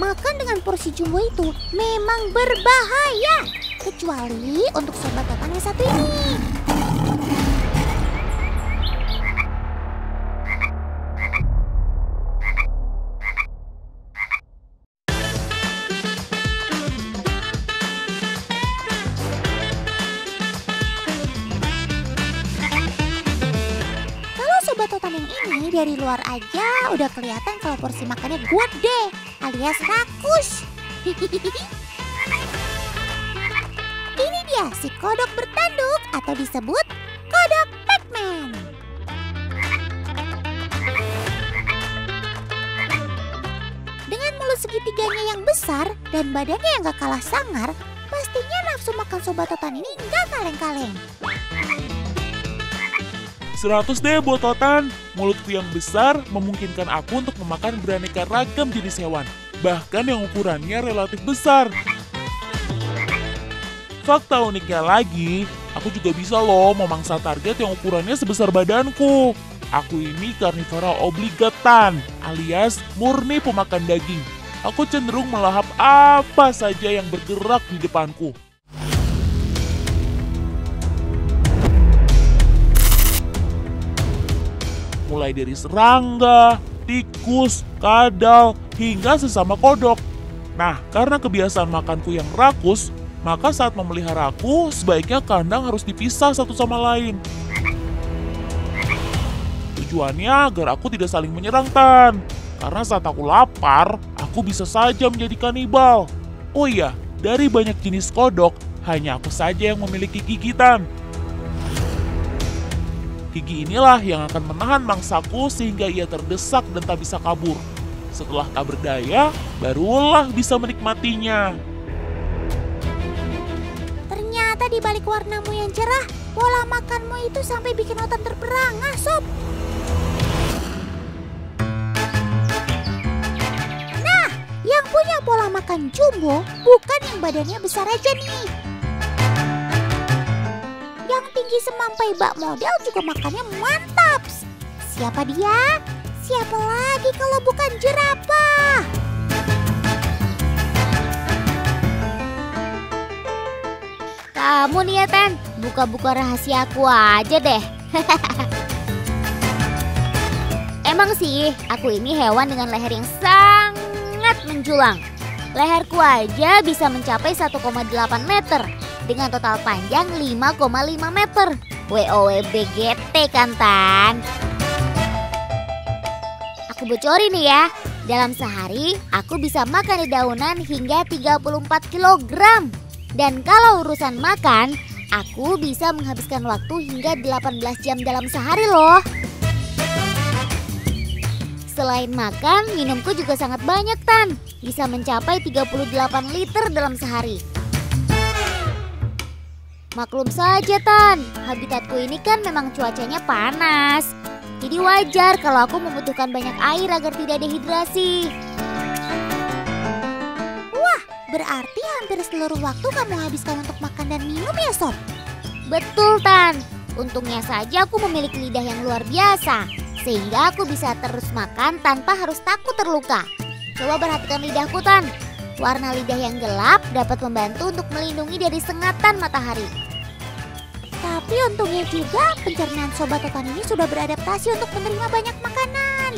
makan dengan porsi jumbo itu memang berbahaya. Kecuali untuk sobat totan yang satu ini. Sobat totan yang ini dari luar aja udah kelihatan kalau porsi makannya gede alias rakus. Ini dia si kodok bertanduk atau disebut kodok Pac-Man. Dengan mulut segitiganya yang besar dan badannya yang gak kalah sangar, pastinya nafsu makan sobat totan ini gak kaleng-kaleng. 100 deh buat totan. Mulutku yang besar memungkinkan aku untuk memakan beraneka ragam jenis hewan, bahkan yang ukurannya relatif besar. Fakta uniknya lagi, aku juga bisa loh memangsa target yang ukurannya sebesar badanku. Aku ini karnivora obligatan, alias murni pemakan daging. Aku cenderung melahap apa saja yang bergerak di depanku. Mulai dari serangga, tikus, kadal, hingga sesama kodok. Nah, karena kebiasaan makanku yang rakus, maka saat memeliharaku, sebaiknya kandang harus dipisah satu sama lain. Tujuannya agar aku tidak saling menyerang, Tan. Karena saat aku lapar, aku bisa saja menjadi kanibal. Oh iya, dari banyak jenis kodok, hanya aku saja yang memiliki gigitan. Gigi inilah yang akan menahan mangsaku sehingga ia terdesak dan tak bisa kabur. Setelah tak berdaya, barulah bisa menikmatinya. Ternyata di balik warnamu yang cerah, pola makanmu itu sampai bikin otak terperangah, Sob. Nah, yang punya pola makan jumbo bukan yang badannya besar aja nih. Yang tinggi semampai bak model juga makannya mantap. Siapa dia? Siapa lagi kalau bukan jerapah? Kamu nih ya, Tan, buka-buka rahasia aku aja deh. Emang sih, aku ini hewan dengan leher yang sangat menjulang. Leherku aja bisa mencapai 1,8 meter. Dengan total panjang 5,5 meter. WOWBGT kan, Tan? Aku bocorin nih ya. Dalam sehari, aku bisa makan dedaunan hingga 34 kg. Dan kalau urusan makan, aku bisa menghabiskan waktu hingga 18 jam dalam sehari loh. Selain makan, minumku juga sangat banyak, Tan. Bisa mencapai 38 liter dalam sehari. Maklum saja, Tan, habitatku ini kan memang cuacanya panas. Jadi wajar kalau aku membutuhkan banyak air agar tidak dehidrasi. Wah, berarti hampir seluruh waktu kamu habiskan untuk makan dan minum ya, Sob? Betul, Tan. Untungnya saja aku memiliki lidah yang luar biasa, sehingga aku bisa terus makan tanpa harus takut terluka. Coba perhatikan lidahku, Tan. Warna lidah yang gelap dapat membantu untuk melindungi dari sengatan matahari. Tapi untungnya juga pencernaan sobat totan ini sudah beradaptasi untuk menerima banyak makanan.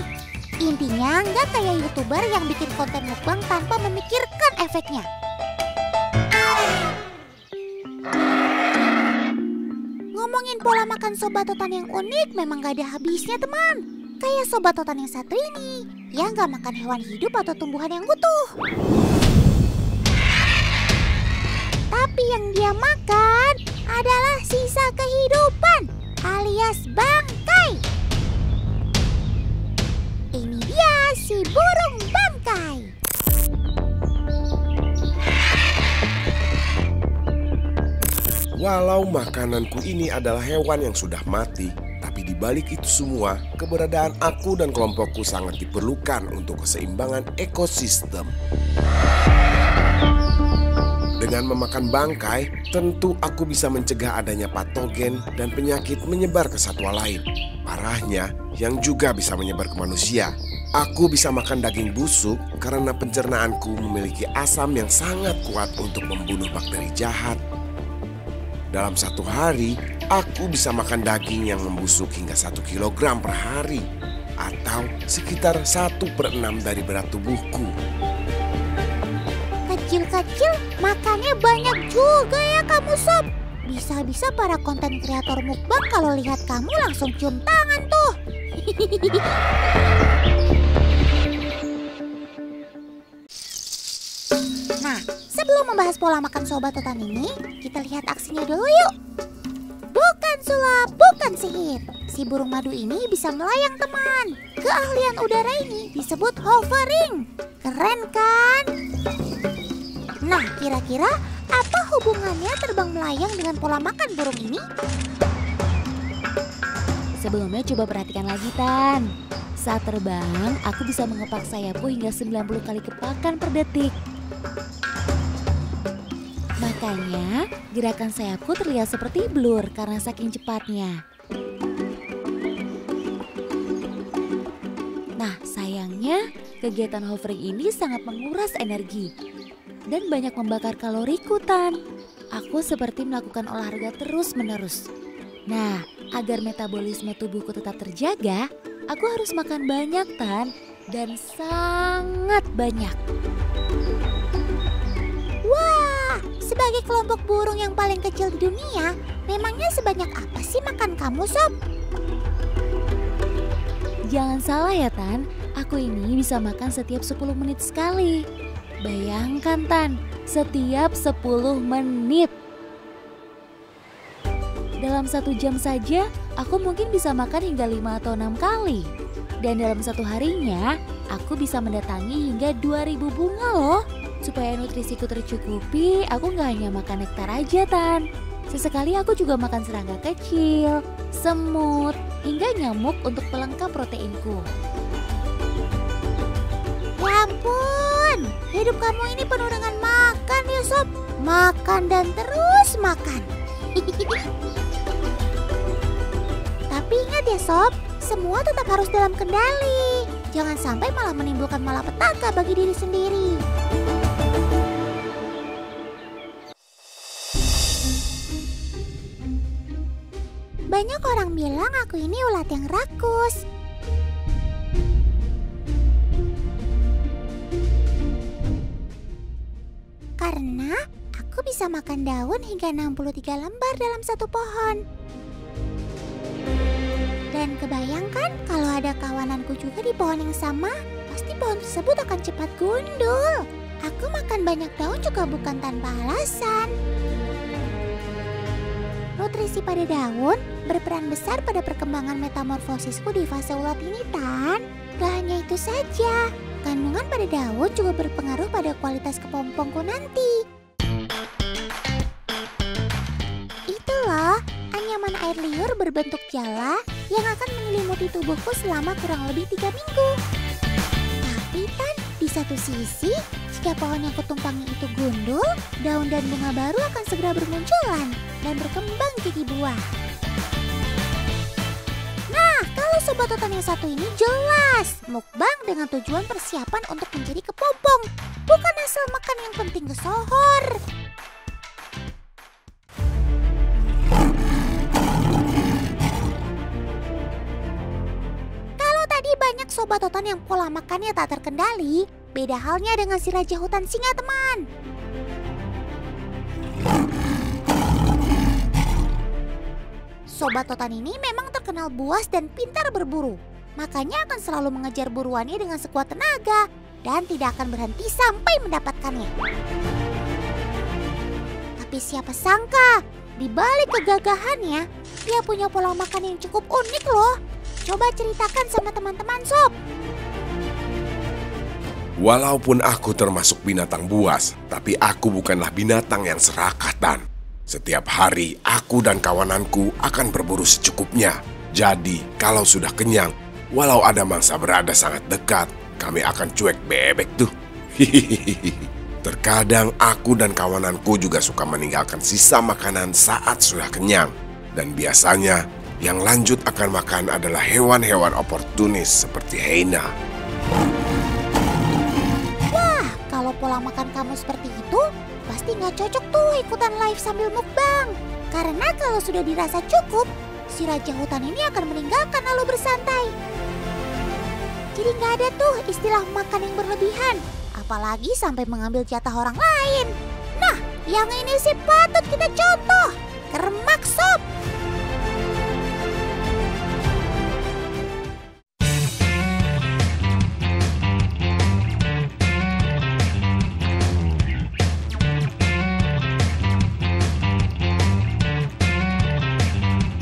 Intinya nggak kayak YouTuber yang bikin konten mukbang tanpa memikirkan efeknya. Ngomongin pola makan sobat totan yang unik memang gak ada habisnya, teman. Kayak sobat totan yang satu ini, yang gak makan hewan hidup atau tumbuhan yang utuh. Tapi yang dia makan adalah sisa kehidupan alias bangkai. Ini dia si burung bangkai. Walau makananku ini adalah hewan yang sudah mati, tapi di balik itu semua, keberadaan aku dan kelompokku sangat diperlukan untuk keseimbangan ekosistem. Dengan memakan bangkai, tentu aku bisa mencegah adanya patogen dan penyakit menyebar ke satwa lain. Parahnya, yang juga bisa menyebar ke manusia. Aku bisa makan daging busuk karena pencernaanku memiliki asam yang sangat kuat untuk membunuh bakteri jahat. Dalam satu hari, aku bisa makan daging yang membusuk hingga 1 kilogram per hari, atau sekitar 1/6 dari berat tubuhku. Kecil-kecil, makannya banyak juga ya kamu Sob. Bisa-bisa para konten kreator mukbang kalau lihat kamu langsung cium tangan tuh. Nah, sebelum membahas pola makan Sobat Totan ini, kita lihat aksinya dulu yuk. Bukan sulap, bukan sihir. Si burung madu ini bisa melayang teman. Keahlian udara ini disebut hovering. Keren kan? Nah, kira-kira apa hubungannya terbang melayang dengan pola makan burung ini? Sebelumnya coba perhatikan lagi Tan. Saat terbang, aku bisa mengepak sayapku hingga 90 kali kepakan per detik. Makanya gerakan sayapku terlihat seperti blur karena saking cepatnya. Nah sayangnya kegiatan hovering ini sangat menguras energi dan banyak membakar kaloriku Tan. Aku seperti melakukan olahraga terus-menerus. Nah agar metabolisme tubuhku tetap terjaga, aku harus makan banyak Tan, dan sangat banyak. Wah, sebagai kelompok burung yang paling kecil di dunia, memangnya sebanyak apa sih makan kamu, Sob? Jangan salah ya Tan, aku ini bisa makan setiap 10 menit sekali. Bayangkan Tan, setiap 10 menit. Dalam 1 jam saja, aku mungkin bisa makan hingga 5 atau 6 kali. Dan dalam 1 harinya, aku bisa mendatangi hingga 2000 bunga loh. Supaya nutrisiku tercukupi, aku gak hanya makan nektar aja Tan. Sesekali aku juga makan serangga kecil, semut, hingga nyamuk untuk pelengkap proteinku. Ya ampun, hidup kamu ini penuh dengan makan ya Sob. Makan dan terus makan. Tapi ingat ya Sob, semua tetap harus dalam kendali. Jangan sampai malah menimbulkan malapetaka bagi diri sendiri. Banyak orang bilang aku ini ulat yang rakus. Karena aku bisa makan daun hingga 63 lembar dalam 1 pohon. Dan kebayangkan kalau ada kawananku juga di pohon yang sama, pasti pohon tersebut akan cepat gundul. Aku makan banyak daun juga bukan tanpa alasan. Nutrisi pada daun berperan besar pada perkembangan metamorfosisku di fase ulat ini, Tan. Gak hanya itu saja, kandungan pada daun juga berpengaruh pada kualitas kepompongku nanti. Itu loh, anyaman air liur berbentuk jala yang akan menyelimuti tubuhku selama kurang lebih 3 minggu. Tapi Tan, di satu sisi, jika pohon yang kutumpangi itu gundul, daun dan bunga baru akan segera bermunculan dan berkembang jadi buah. Nah, kalau Sobat Totan yang satu ini jelas mukbang dengan tujuan persiapan untuk menjadi kepompong, bukan asal makan yang penting kesohor. Kalau tadi banyak Sobat Totan yang pola makannya tak terkendali, beda halnya dengan si raja hutan singa, teman. Sobat Totan ini memang terkenal buas dan pintar berburu. Makanya akan selalu mengejar buruannya dengan sekuat tenaga dan tidak akan berhenti sampai mendapatkannya. Tapi siapa sangka, di balik kegagahannya, dia punya pola makan yang cukup unik loh. Coba ceritakan sama teman-teman Sob. Walaupun aku termasuk binatang buas, tapi aku bukanlah binatang yang serakah, Tan. Setiap hari aku dan kawananku akan berburu secukupnya. Jadi kalau sudah kenyang, walau ada mangsa berada sangat dekat, kami akan cuek bebek tuh. Terkadang aku dan kawananku juga suka meninggalkan sisa makanan saat sudah kenyang. Dan biasanya yang lanjut akan makan adalah hewan-hewan oportunis seperti hyena. Kalau pola makan kamu seperti itu, pasti nggak cocok tuh ikutan live sambil mukbang. Karena kalau sudah dirasa cukup, si raja hutan ini akan meninggalkan lalu bersantai. Jadi nggak ada tuh istilah makan yang berlebihan, apalagi sampai mengambil jatah orang lain. Nah, yang ini sih patut kita contoh. Kermak Sob.